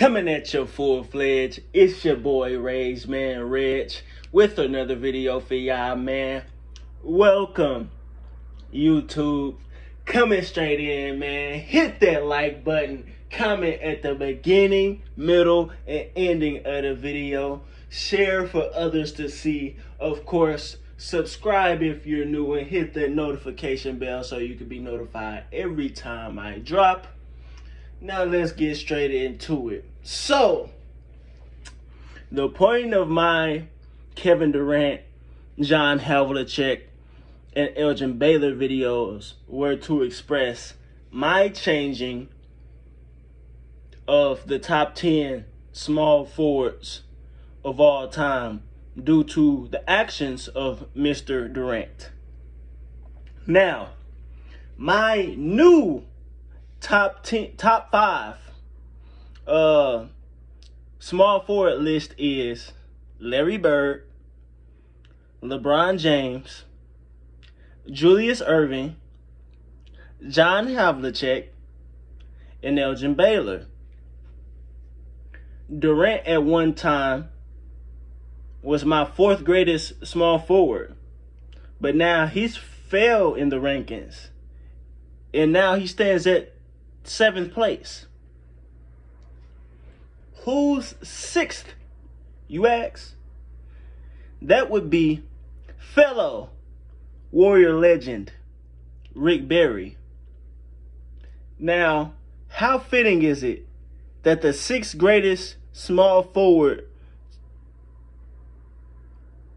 Coming at you full-fledged, it's your boy Regg, man, Regg, with another video for y'all, man. Welcome, YouTube. Coming straight in, man. Hit that like button. Comment at the beginning, middle, and ending of the video. Share for others to see. Of course, subscribe if you're new and hit that notification bell so you can be notified every time I drop. Now let's get straight into it. So, the point of my Kevin Durant, John Havlicek, and Elgin Baylor videos were to express my changing of the top 10 small forwards of all time due to the actions of Mr. Durant. Now, my new top 5 small forward list is Larry Bird, LeBron James, Julius Erving, John Havlicek, and Elgin Baylor. Durant at one time was my 4th greatest small forward, but now he's fell in the rankings, and now he stands at 7th place. Who's 6th, you ask? That would be fellow Warrior legend Rick Barry. Now, how fitting is it that the 6th greatest small forward,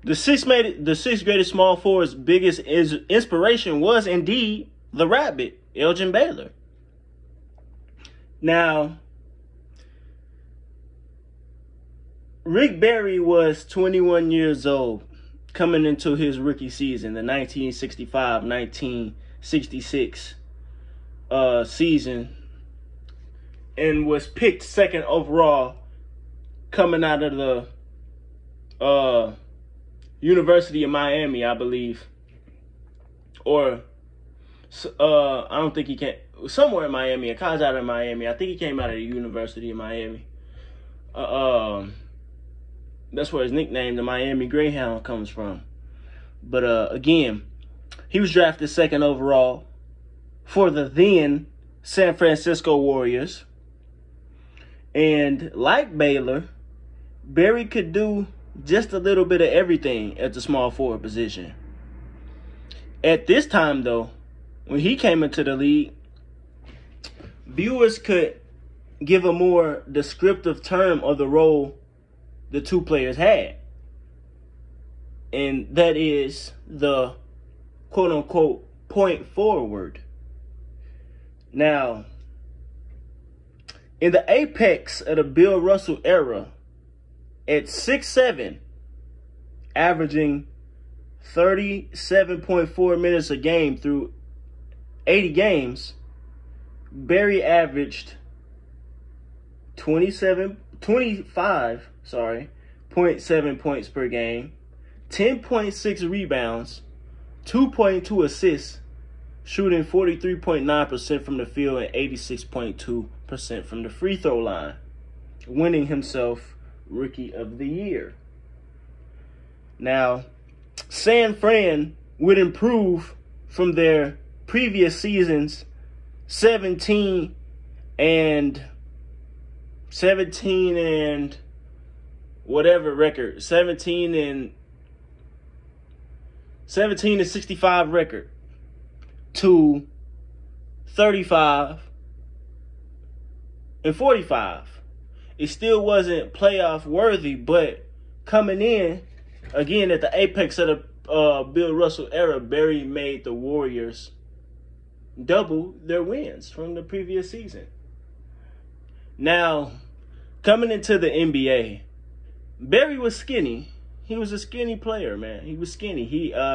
the 6th greatest small forward's biggest inspiration was indeed the Rabbit, Elgin Baylor. Now, Rick Barry was 21 years old coming into his rookie season, the 1965-1966 season, and was picked 2nd overall coming out of the University of Miami, I believe. Or I don't think he came somewhere in Miami, a college out of Miami. I think he came out of the University of Miami. That's where his nickname, the Miami Greyhound, comes from. But again, he was drafted 2nd overall for the then San Francisco Warriors. And like Baylor, Barry could do just a little bit of everything at the small forward position. At this time, though, when he came into the league, viewers could give a more descriptive term of the role the two players had. And that is the quote-unquote point forward. Now, in the apex of the Bill Russell era, at 6'7", averaging 37.4 minutes a game through 80 games, Barry averaged 25.7 points per game, 10.6 rebounds, 2.2 assists, shooting 43.9% from the field and 86.2% from the free throw line, winning himself Rookie of the Year. Now, San Fran would improve from their previous season's 17 and whatever record, 17 and 65 record to 35 and 45. It still wasn't playoff worthy, but coming in again at the apex of the Bill Russell era, Barry made the Warriors double their wins from the previous season. Now, coming into the NBA, Barry was skinny. He was a skinny player, man. He was skinny.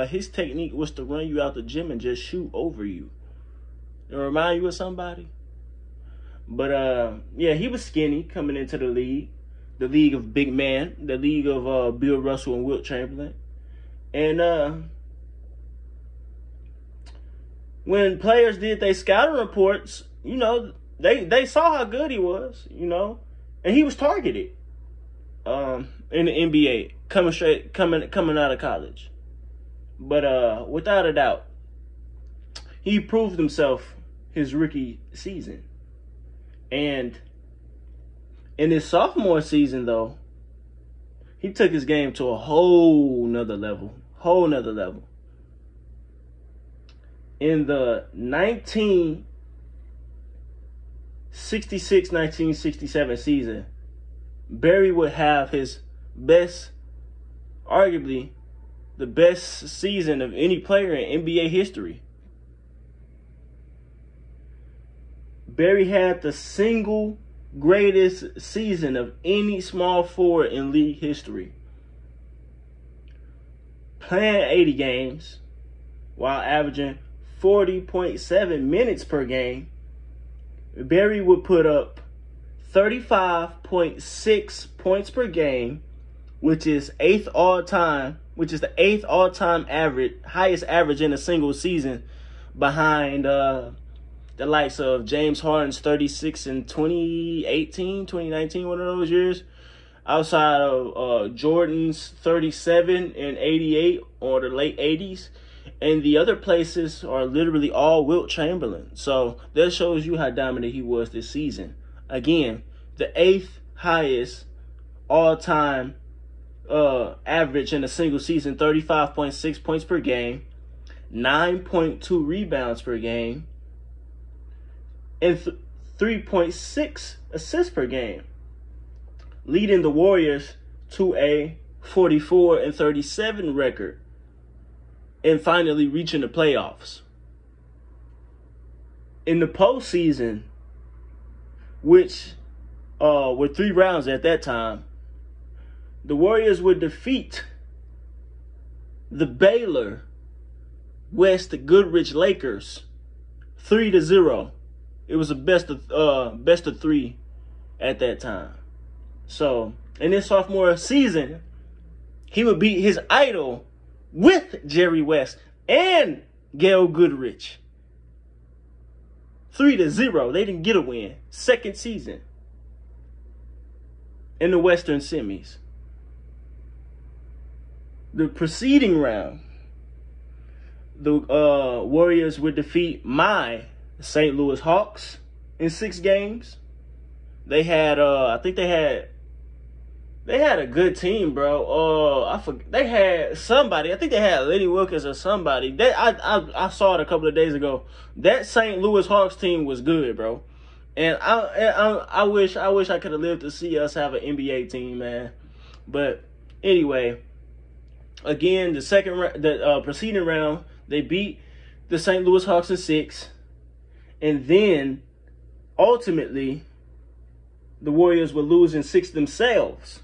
His technique was to run you out the gym and just shoot over you. It remind you of somebody? But yeah, he was skinny coming into the league of big man, the league of Bill Russell and Wilt Chamberlain. And when players did their scouting reports, you know, they saw how good he was, you know. And he was targeted in the NBA coming out of college. But without a doubt, he proved himself his rookie season. And in his sophomore season, though, he took his game to a whole nother level. In the 1966-1967 season, Barry would have his best, arguably the best season of any player in NBA history. Barry had the single greatest season of any small forward in league history. Playing 80 games while averaging 40.7 minutes per game, Barry would put up 35.6 points per game, which is the eighth all-time average, highest average in a single season, behind the likes of James Harden's 36 in 2019, one of those years, outside of Jordan's 37 in 88 or the late 80s. And the other places are literally all Wilt Chamberlain. So that shows you how dominant he was this season. Again, the eighth highest all-time average in a single season, 35.6 points per game, 9.2 rebounds per game, and 3.6 assists per game, leading the Warriors to a 44-37 record, and finally reaching the playoffs. In the postseason, which were 3 rounds at that time, the Warriors would defeat the Baylor West Goodrich Lakers 3-0. It was a best of 3 at that time. So in his sophomore season, he would beat his idol with Jerry West and Gail Goodrich 3-0. They didn't get a win. Second season in the Western semis. The preceding round, the Warriors would defeat my St. Louis Hawks in 6 games. They had, I think they had a good team, bro. I forget, they had somebody. I think they had Lenny Wilkins or somebody. That I saw it a couple of days ago. That St. Louis Hawks team was good, bro. And I wish I could have lived to see us have an NBA team, man. But anyway, again, the preceding round, they beat the St. Louis Hawks in 6, and then ultimately the Warriors were losing 6 themselves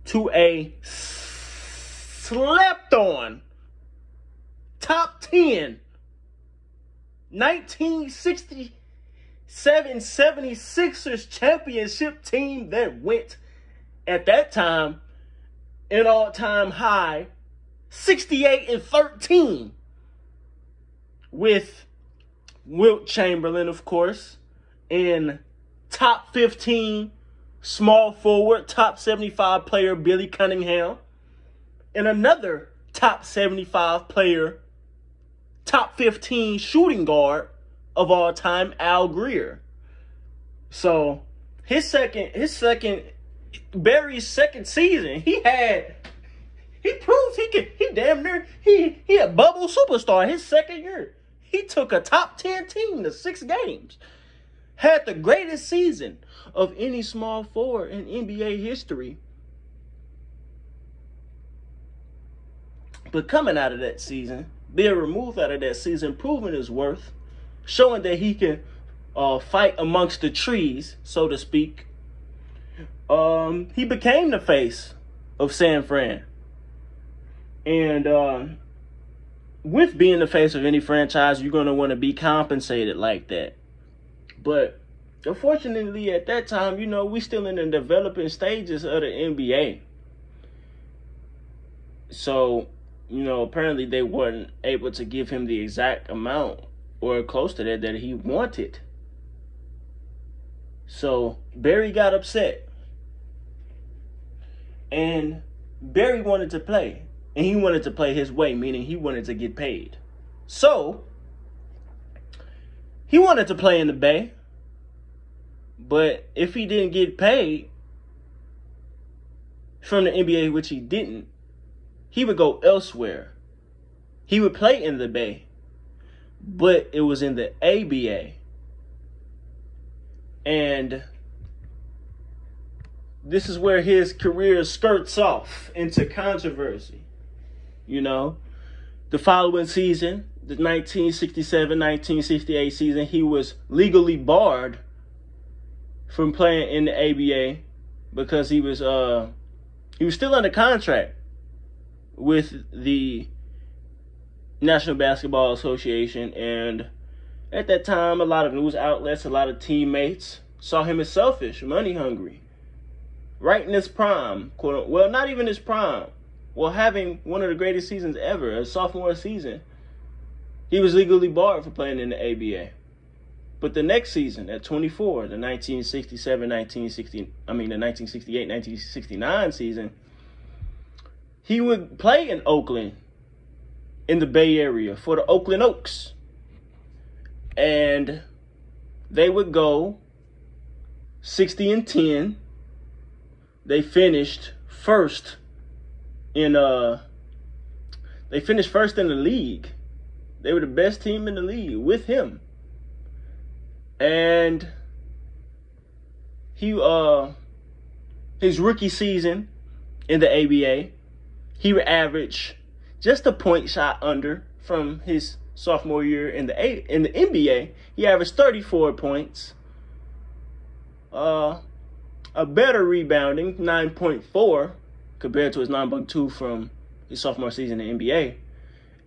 to a slept-on top 10 1967 76ers championship team that went, at that time, an all-time high 68-13 with Wilt Chamberlain, of course, and top 15 small forward, top 75 player Billy Cunningham, and another top 75 player, top 15 shooting guard of all time, Al Greer. So Barry's second season, he proved he a bubble superstar. His second year, he took a top 10 team to 6 games. Had the greatest season of any small forward in NBA history. But coming out of that season, being removed out of that season, proving his worth, showing that he can fight amongst the trees, so to speak, he became the face of San Fran. And with being the face of any franchise, you're going to want to be compensated like that. But unfortunately, at that time, we still in the developing stages of the NBA. So, apparently they weren't able to give him the exact amount or close to that he wanted. So Barry got upset. And Barry wanted to play. And he wanted to play his way, meaning he wanted to get paid. So he wanted to play in the Bay. But if he didn't get paid from the NBA, which he didn't, he would go elsewhere. He would play in the Bay, but it was in the ABA. And this is where his career skirts off into controversy. You know, the following season, the 1967-1968 season, he was legally barred from playing in the ABA because he was still under contract with the National Basketball Association, and at that time, a lot of news outlets, a lot of teammates saw him as selfish, money hungry, right in his prime, well, not even his prime, well, having one of the greatest seasons ever, a sophomore season. He was legally barred for playing in the ABA. But the next season, at 24, the 1968-1969 season, he would play in Oakland, in the Bay Area, for the Oakland Oaks. And they would go 60-10. They finished first in the league. They were the best team in the league with him. And his rookie season in the ABA, he would average just a point shot under from his sophomore year in the NBA. He averaged 34 points, a better rebounding, 9.4 compared to his 9.2 from his sophomore season in the NBA,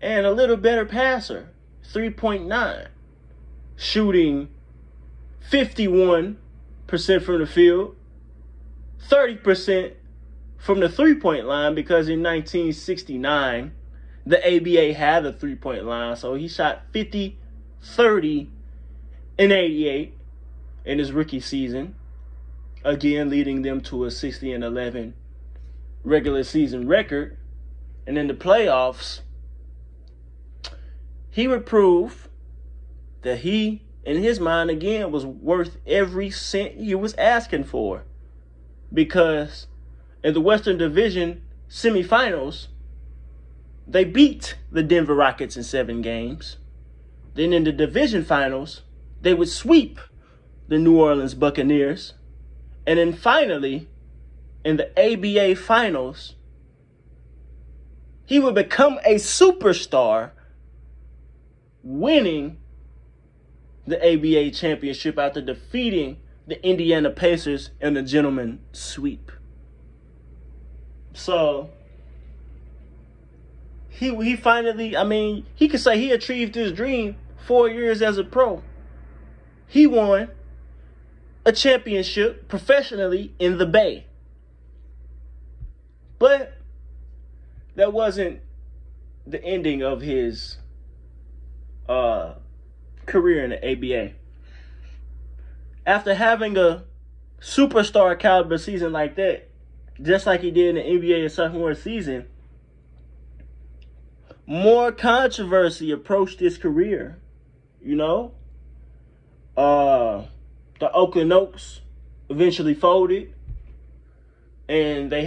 and a little better passer, 3.9, shooting 51% from the field, 30% from the three-point line, because in 1969, the ABA had a three-point line. So he shot 50, 30, and 88 in his rookie season, again leading them to a 60-11 regular season record. And in the playoffs, he would prove that he, in his mind, again, was worth every cent he was asking for. Because in the Western Division semifinals, they beat the Denver Rockets in 7 games. Then in the division finals, they would sweep the New Orleans Buccaneers. And then finally, in the ABA finals, he would become a superstar, winning the ABA championship after defeating the Indiana Pacers in the gentleman sweep. So he finally, he could say he achieved his dream 4 years as a pro. He won a championship professionally in the Bay. But that wasn't the ending of his career in the ABA. After having a superstar caliber season like that, just like he did in the NBA his sophomore season, more controversy approached his career. You know, the Oakland Oaks eventually folded, and they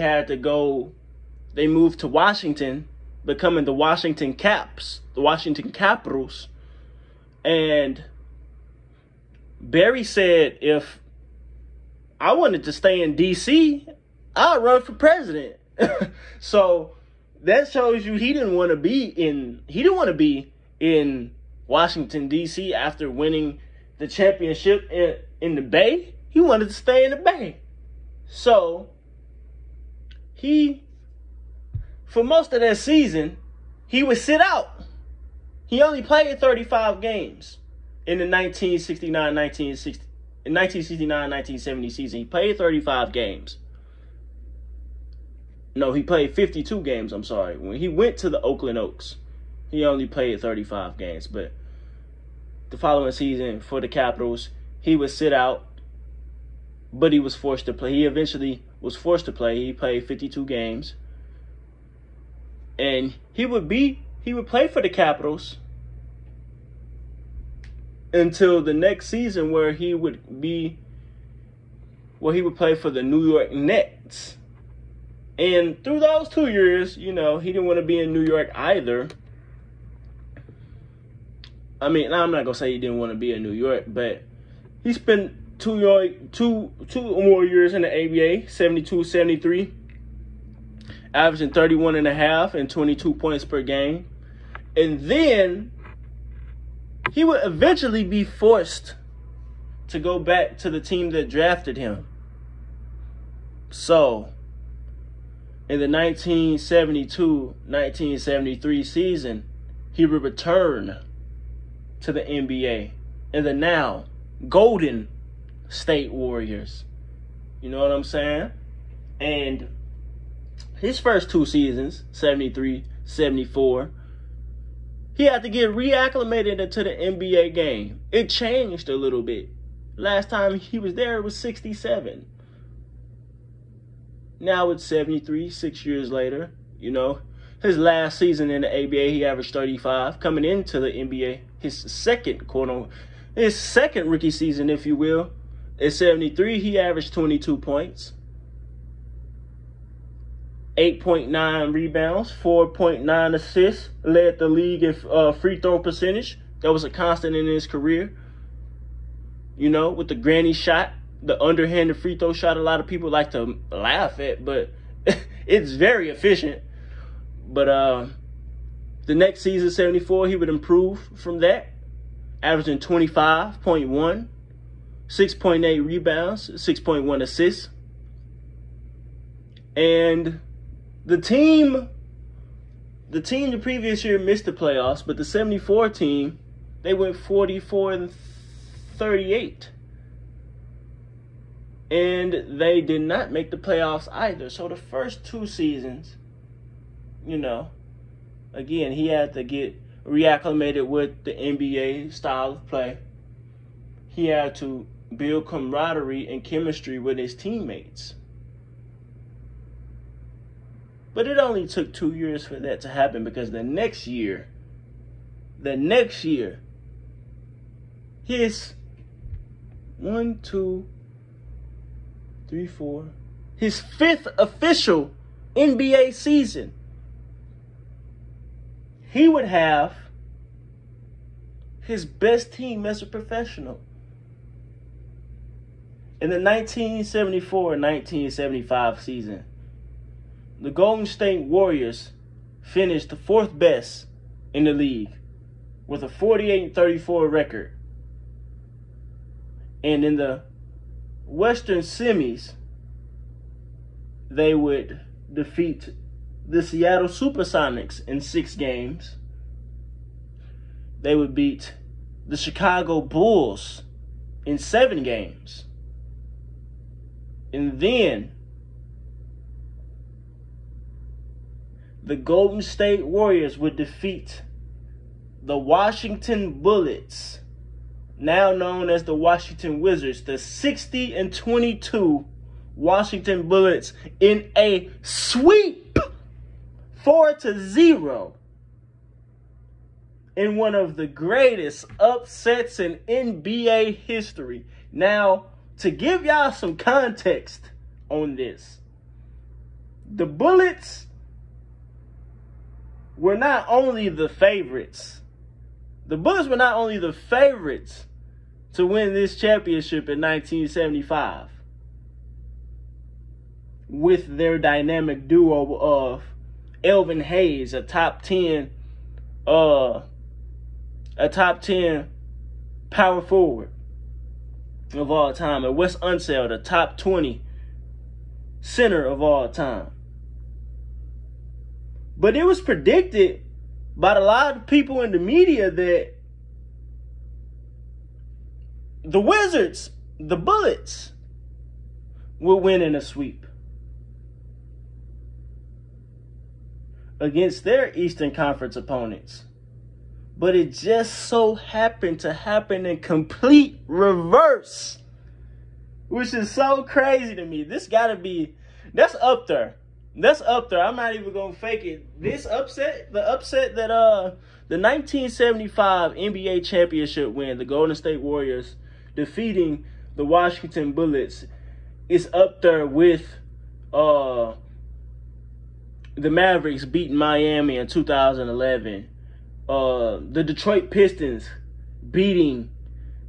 moved to Washington, becoming the Washington Capitals. And Barry said, if I wanted to stay in D.C., I'd run for president. So that shows you he didn't want to be in Washington, D.C. after winning the championship in the Bay. He wanted to stay in the Bay. So for most of that season, he would sit out. He only played 35 games in the 1969-1970 season. He played 35 games. No, he played 52 games, I'm sorry. When he went to the Oakland Oaks, he only played 35 games. But the following season for the Capitals, he would sit out but he was forced to play. He eventually was forced to play. He played 52 games. And he would play for the Capitals until the next season where he would play for the New York Nets. And through those 2 years, you know, he didn't want to be in New York either. I mean, I'm not going to say he didn't want to be in New York, but he spent two or more years in the ABA, 72, 73, averaging 31.5 and 22 points per game. And then he would eventually be forced to go back to the team that drafted him. So, in the 1972-1973 season, he would return to the NBA in the now Golden State Warriors. You know what I'm saying? And his first 2 seasons, 73, 74, he had to get reacclimated into the NBA game. It changed a little bit. Last time he was there, it was 67. Now it's 73, 6 years later. You know, his last season in the ABA, he averaged 35. Coming into the NBA, his second rookie season, if you will, at 73, he averaged 22 points, 8.9 rebounds, 4.9 assists, led the league in free throw percentage. That was a constant in his career. You know, with the granny shot, the underhanded free throw shot, a lot of people like to laugh at, but it's very efficient. But the next season, 74, he would improve from that, averaging 25.1, 6.8 rebounds, 6.1 assists. And the team the previous year missed the playoffs, but the 74 team, they went 44-38. And they did not make the playoffs either. So the first 2 seasons, you know, again, he had to get reacclimated with the NBA style of play. He had to build camaraderie and chemistry with his teammates. But it only took 2 years for that to happen, because the next year, his 1, 2, 3, 4, his 5th official NBA season, he would have his best team as a professional. In the 1974-1975 season, the Golden State Warriors finished the 4th best in the league with a 48-34 record. And in the Western semis, they would defeat the Seattle Supersonics in 6 games. They would beat the Chicago Bulls in 7 games. And then the Golden State Warriors would defeat the Washington Bullets, now known as the Washington Wizards, the 60-22 Washington Bullets, in a sweep, 4-0, in one of the greatest upsets in NBA history. Now, to give y'all some context on this, the Bullets were not only the favorites. The Bullets were not only the favorites to win this championship in 1975 with their dynamic duo of Elvin Hayes, a top 10 power forward of all time, and Wes Unseld, a top 20 center of all time. But it was predicted by a lot of people in the media that the Wizards, the Bullets, would win in a sweep against their Eastern Conference opponents. But it just so happened to happen in complete reverse. which is so crazy to me. This gotta be, that's up there. That's up there. I'm not even gonna fake it. This upset, the upset that the 1975 NBA championship win, the Golden State Warriors defeating the Washington Bullets, is up there with the Mavericks beating Miami in 2011. The Detroit Pistons beating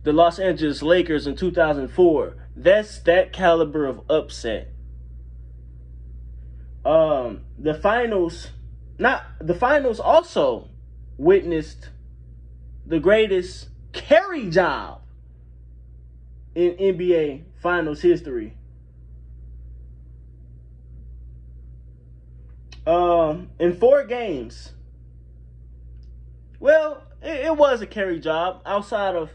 the Los Angeles Lakers in 2004. That's that caliber of upset. The finals also witnessed the greatest carry job in NBA Finals history. In 4 games. Well, it was a carry job outside of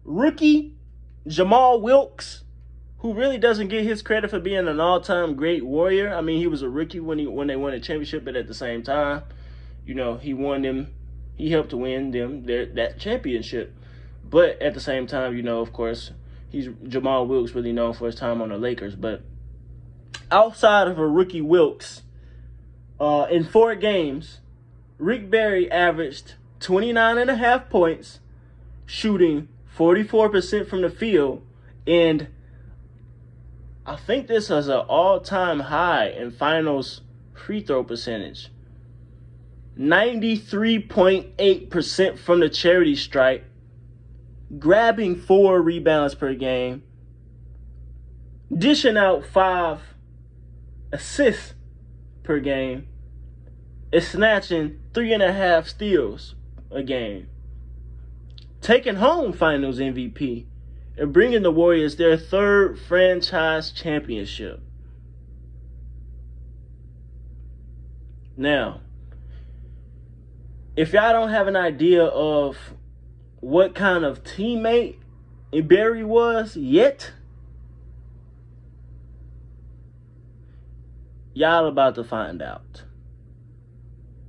rookie Jamal Wilkes, who really doesn't get his credit for being an all-time great Warrior. I mean, he was a rookie when they won a championship, but at the same time, you know, he helped to win them that championship. But at the same time, you know, of course, Jamal Wilkes really known for his time on the Lakers. But outside of a rookie Wilkes, in 4 games, Rick Barry averaged 29.5 points, shooting 44% from the field, and I think this is an all-time high in finals free throw percentage. 93.8% from the charity stripe, grabbing 4 rebounds per game, dishing out 5 assists per game, and snatching 3.5 steals a game. Taking home finals MVP and bringing the Warriors their 3rd franchise championship. Now, if y'all don't have an idea of what kind of teammate Barry was yet, y'all about to find out.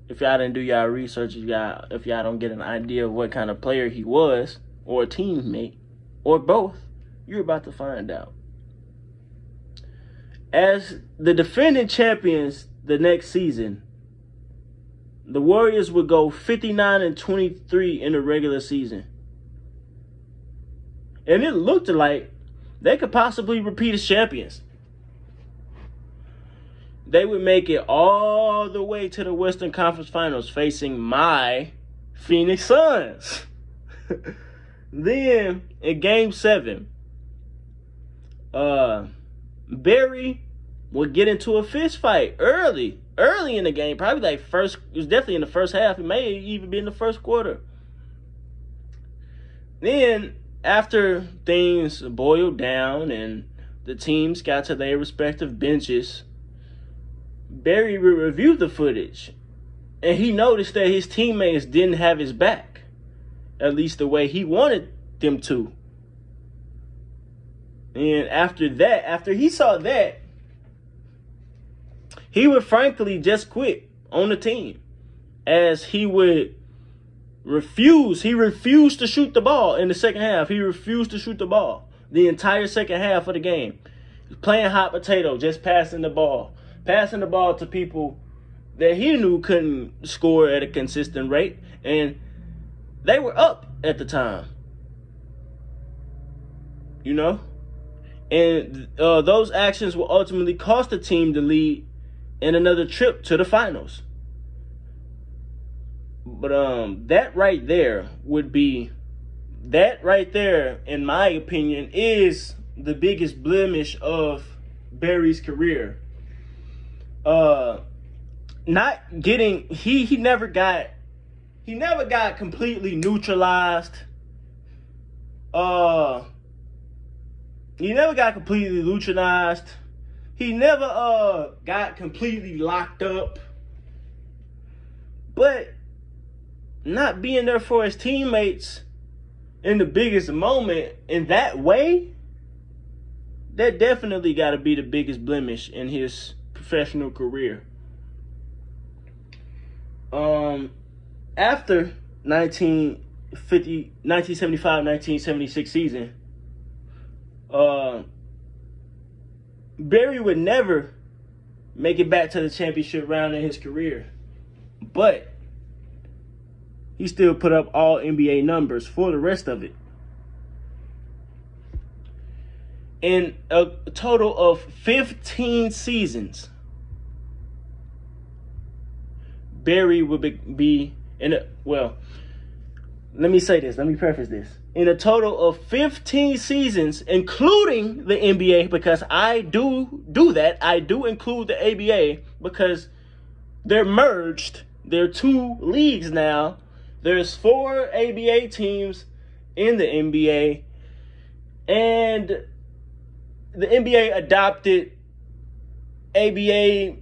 If y'all didn't do y'all research, if y'all don't get an idea of what kind of player he was, or a teammate, or both, you're about to find out. As the defending champions the next season, the Warriors would go 59-23 in the regular season. And it looked like they could possibly repeat as champions. They would make it all the way to the Western Conference Finals facing my Phoenix Suns. Then, in Game 7, Barry would get into a fist fight early in the game. Probably like it was definitely in the first half. It may even be in the first quarter. Then, after things boiled down and the teams got to their respective benches, Barry reviewed the footage, and he noticed that his teammates didn't have his back, at least the way he wanted them to. And after he saw that, he would frankly just quit on the team, as he refused to shoot the ball in the second half. He refused to shoot the ball the entire second half of the game. He was playing hot potato, just passing the ball to people that he knew couldn't score at a consistent rate, and they were up at the time, you know? And those actions will ultimately cost the team the lead and another trip to the finals. But that right there, in my opinion, is the biggest blemish of Barry's career. He never got completely neutralized. He never got completely completely locked up. But not being there for his teammates in the biggest moment in that way, that definitely got to be the biggest blemish in his professional career. After 1975-1976 season, Barry would never make it back to the championship round in his career, but he still put up all NBA numbers for the rest of it. In a total of 15 seasons, Barry would be in a, well, let me say this. Let me preface this. In a total of 15 seasons, including the NBA, because I do that. I do include the ABA because they're merged. They're two leagues now. There's 4 ABA teams in the NBA. And the NBA adopted ABA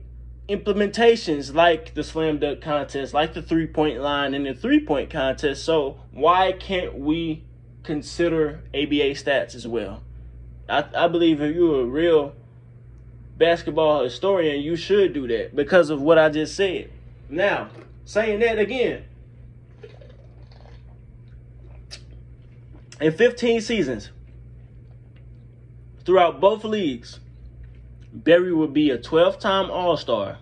implementations like the slam dunk contest, like the three-point line and the three-point contest. So why can't we consider ABA stats as well? I believe if you're a real basketball historian, you should do that because of what I just said. Now, saying that again, in 15 seasons throughout both leagues, Barry would be a 12-time All-Star,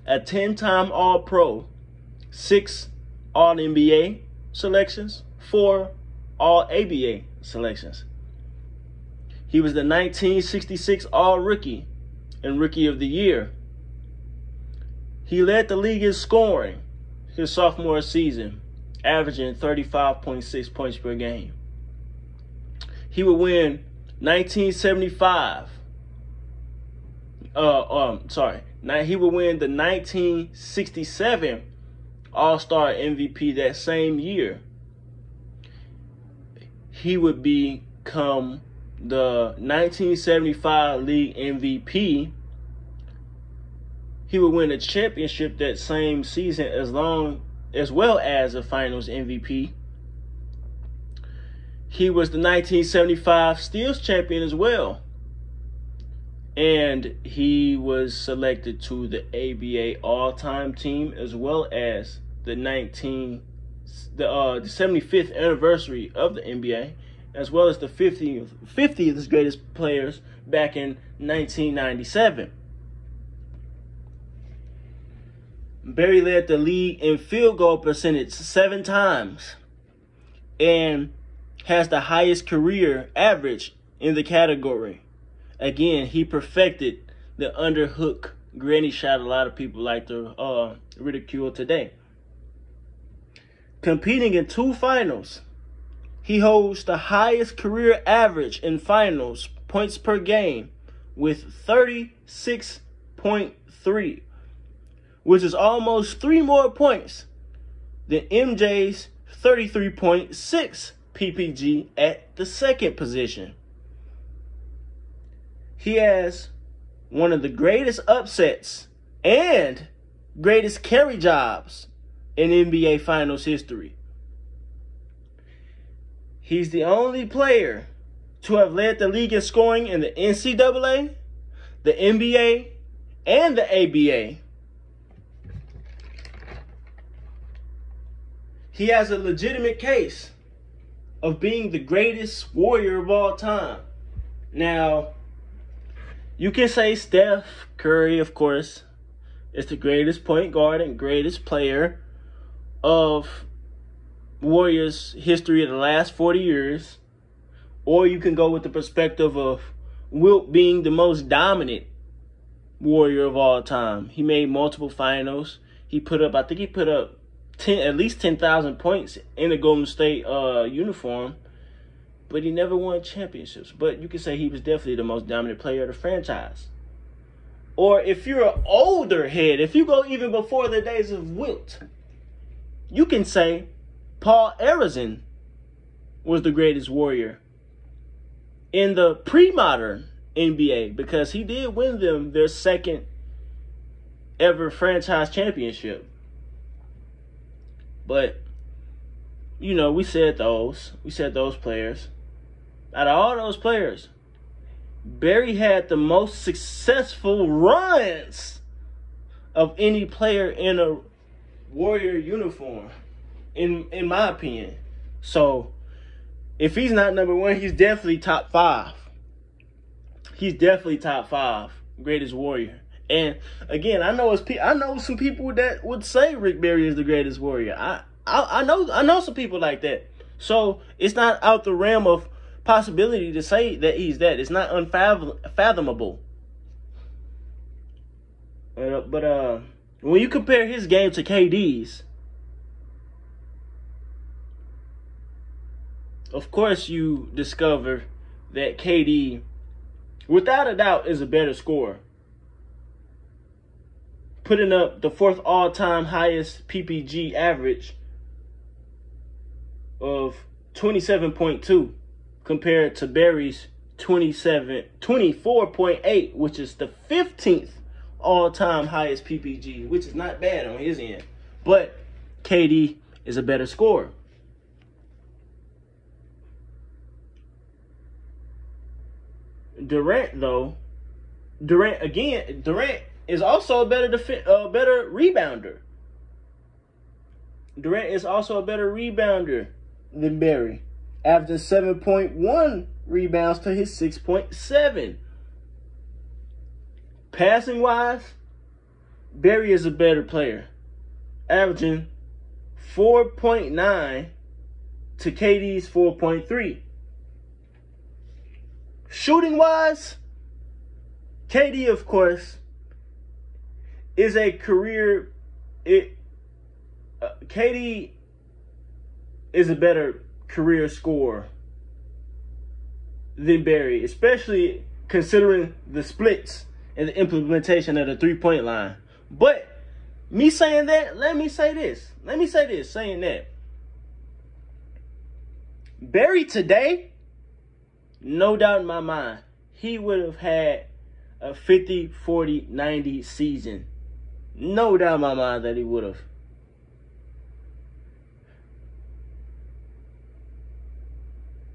a 10-time All-Pro, 6 All-NBA selections, 4 All-ABA selections. He was the 1966 All-Rookie and Rookie of the Year. He led the league in scoring his sophomore season, averaging 35.6 points per game. He would win 1975. He would win the 1967 All-Star MVP that same year. He would become the 1975 league MVP. He would win a championship that same season as well as a finals MVP. He was the 1975 steals champion as well. And he was selected to the ABA all-time team as well as the 75th anniversary of the NBA, as well as the 50th greatest players back in 1997. Barry led the league in field goal percentage 7 times and has the highest career average in the category. Again, he perfected the underhook granny shot a lot of people like to ridicule today. Competing in 2 finals, he holds the highest career average in finals points per game with 36.3, which is almost 3 more points than MJ's 33.6 PPG at the second position. He has one of the greatest upsets and greatest carry jobs in NBA Finals history. He's the only player to have led the league in scoring in the NCAA, the NBA, and the ABA. He has a legitimate case of being the greatest warrior of all time. Now, you can say Steph Curry, of course, is the greatest point guard and greatest player of Warriors history of the last 40 years. Or you can go with the perspective of Wilt being the most dominant Warrior of all time. He made multiple finals. I think he put up at least 10,000 points in a Golden State uniform. But he never won championships. But you can say he was definitely the most dominant player of the franchise. Or if you're an older head, if you go even before the days of Wilt, you can say Paul Arizin was the greatest warrior in the pre-modern NBA because he did win them their second ever franchise championship. But, you know, we said those players. Out of all those players, Barry had the most successful runs of any player in a Warrior uniform, in my opinion. So, if he's not number one, he's definitely top 5. He's definitely top 5 greatest warrior. And again, I know some people that would say Rick Barry is the greatest warrior. I know some people like that. So it's not out the realm of possibility to say that he's that. It's not unfathomable. But when you compare his game to KD's, of course you discover that KD, without a doubt, is a better scorer, putting up the 4th all-time highest PPG average of 27.2 compared to Barry's 24.8, which is the 15th all-time highest PPG, which is not bad on his end. But KD is a better scorer. Durant is also a better rebounder. Durant is also a better rebounder than Barry, averaging 7.1 rebounds to his 6.7. Passing wise, Barry is a better player, averaging 4.9 to KD's 4.3. Shooting wise, KD, of course, is a career. KD is a better career scorer than Barry, especially considering the splits and the implementation of the 3-point line. But me saying that, let me say this, saying that Barry today, no doubt in my mind, he would have had a 50, 40, 90 season. No doubt in my mind that he would have.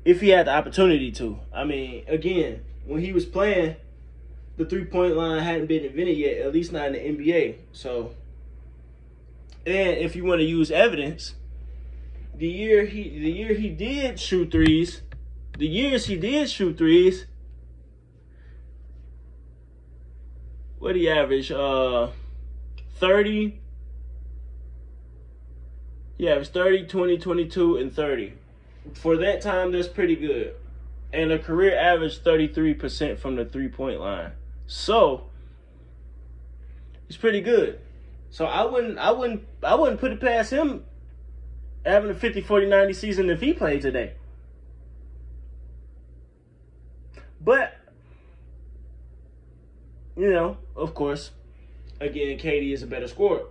If he had the opportunity to. I mean, again, when he was playing, the 3-point line hadn't been invented yet, at least not in the NBA. So, and if you want to use evidence, the years he did shoot threes, what did he average? 30. He averaged 30, 20, 22, and 30. For that time, that's pretty good. And a career average 33% from the 3-point line. So it's pretty good. So I wouldn't put it past him having a 50, 40, 90 season if he played today. But, you know, of course, again, KD is a better scorer.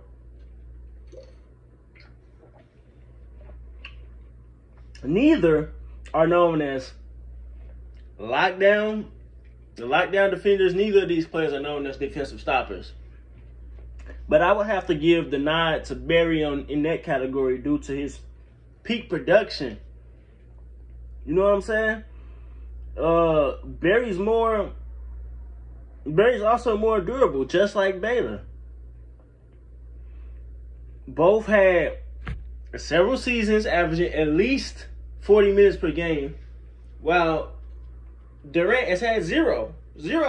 Neither are known as lockdown defenders. Neither of these players are known as defensive stoppers. But I would have to give the nod to Barry in that category due to his peak production. You know what I'm saying? Barry's also more durable, just like Baylor. Both had several seasons averaging at least 40 minutes per game, while Durant has had zero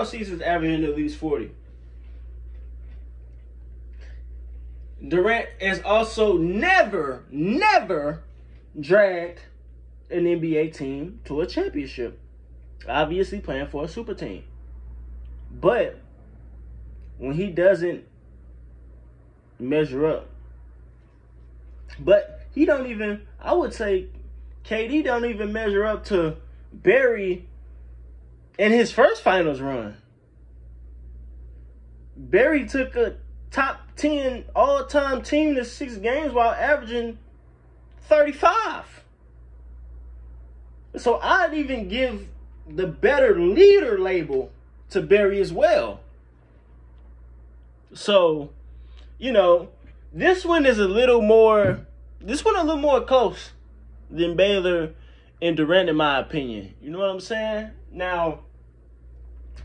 seasons averaging at least 40. Durant has also never dragged an NBA team to a championship. Obviously playing for a super team. But when he doesn't measure up, but he don't even, I would say KD don't even measure up to Barry in his first finals run. Barry took a top 10 all-time team to 6 games while averaging 35. So I'd even give the better leader label to Barry as well. So, you know, this one a little more close than Baylor and Durant, in my opinion. You know what I'm saying? Now,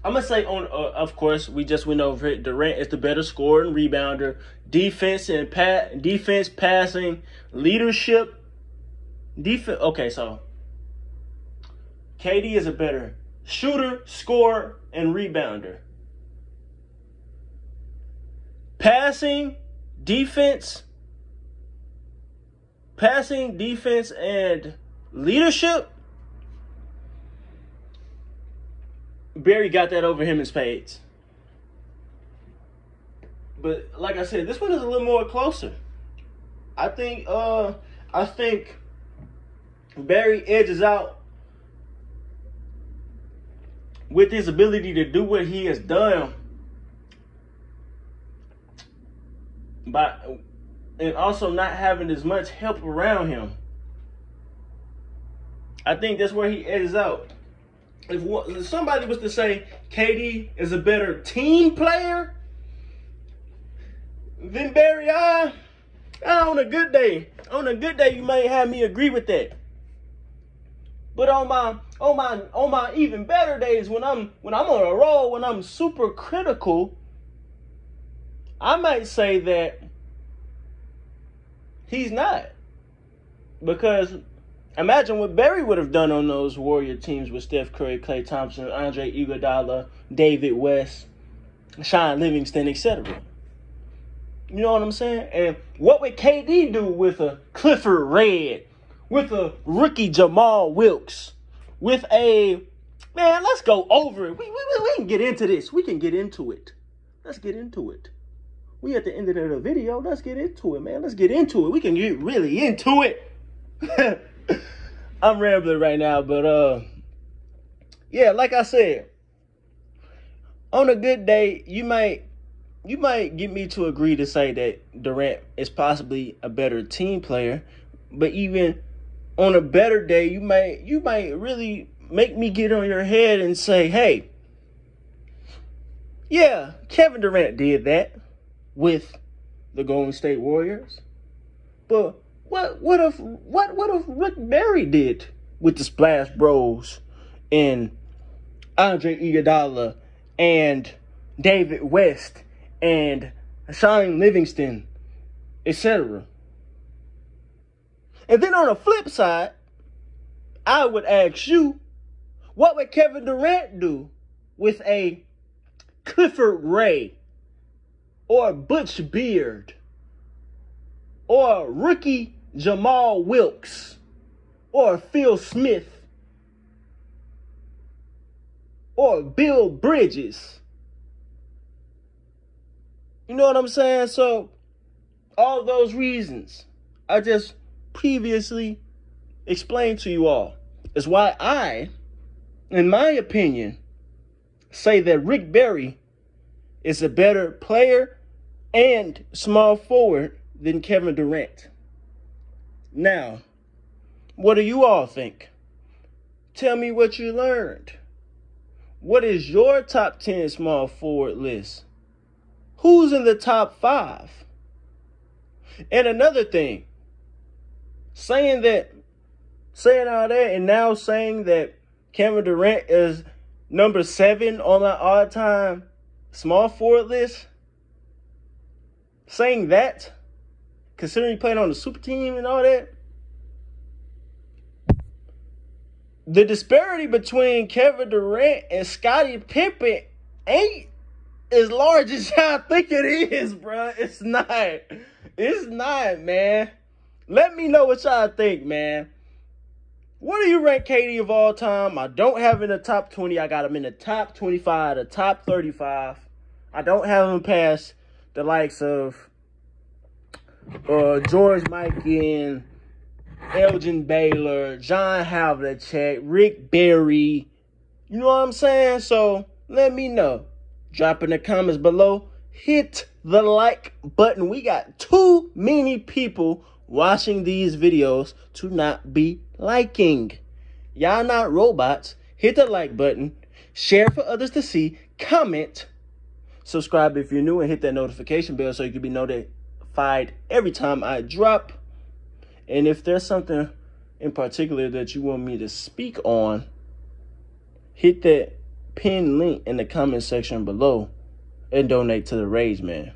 I'm going to say, of course, we just went over it. Durant is the better scorer and rebounder. Defense, passing, leadership. Okay, so KD is a better shooter, scorer, and rebounder. Passing, defense, and leadership, Barry got that over him in spades. But like I said, this one is a little more closer. I think Barry edges out with his ability to do what he has done, and also not having as much help around him. I think that's where he edges out. If somebody was to say KD is a better team player than Barry, on a good day, you might have me agree with that. But on my even better days, when I'm on a roll, when I'm super critical, I might say that he's not. Because imagine what Barry would have done on those Warrior teams with Steph Curry, Klay Thompson, Andre Iguodala, David West, Sean Livingston, etc. You know what I'm saying? And what would KD do with a Clifford Regg, with a rookie Jamal Wilkes, with a, man, let's go over it. We can get into this. We can get into it. Let's get into it. We at the end of the video. Let's get into it, man. Let's get into it. We can get really into it. I'm rambling right now, but yeah, like I said, on a good day, you might get me to agree to say that Durant is possibly a better team player, but even on a better day, you might really make me get on your head and say, hey, yeah, Kevin Durant did that with the Golden State Warriors, but what if Rick Barry did with the Splash Bros and Andre Iguodala and David West and Sean Livingston, etc. And then on the flip side, I would ask you, what would Kevin Durant do with a Clifford Regg or a Butch Beard or a rookie Jamal Wilkes or Phil Smith or Bill Bridges? You know what I'm saying? So, all those reasons I just previously explained to you all is why I, in my opinion, say that Rick Barry is a better player and small forward than Kevin Durant. Now, what do you all think? Tell me what you learned. What is your top 10 small forward list? Who's in the top 5? And another thing, saying all that and now saying that Kevin Durant is number 7 on my all-time small forward list, saying that, considering he played on the super team and all that, the disparity between Kevin Durant and Scottie Pippen ain't as large as y'all think it is, bro. It's not. It's not, man. Let me know what y'all think, man. What do you rank KD of all time? I don't have him in the top 20. I got him in the top 25, the top 35. I don't have him past the likes of George Mikan, Elgin Baylor, John Havlicek, Rick Barry. You know what I'm saying? So let me know. Drop in the comments below. Hit the like button. We got too many people watching these videos to not be liking. Y'all not robots. Hit the like button. Share for others to see. Comment. Subscribe if you're new and hit that notification bell so you can be notified every time I drop. And if there's something in particular that you want me to speak on, hit that pinned link in the comment section below and donate to the Rage Man.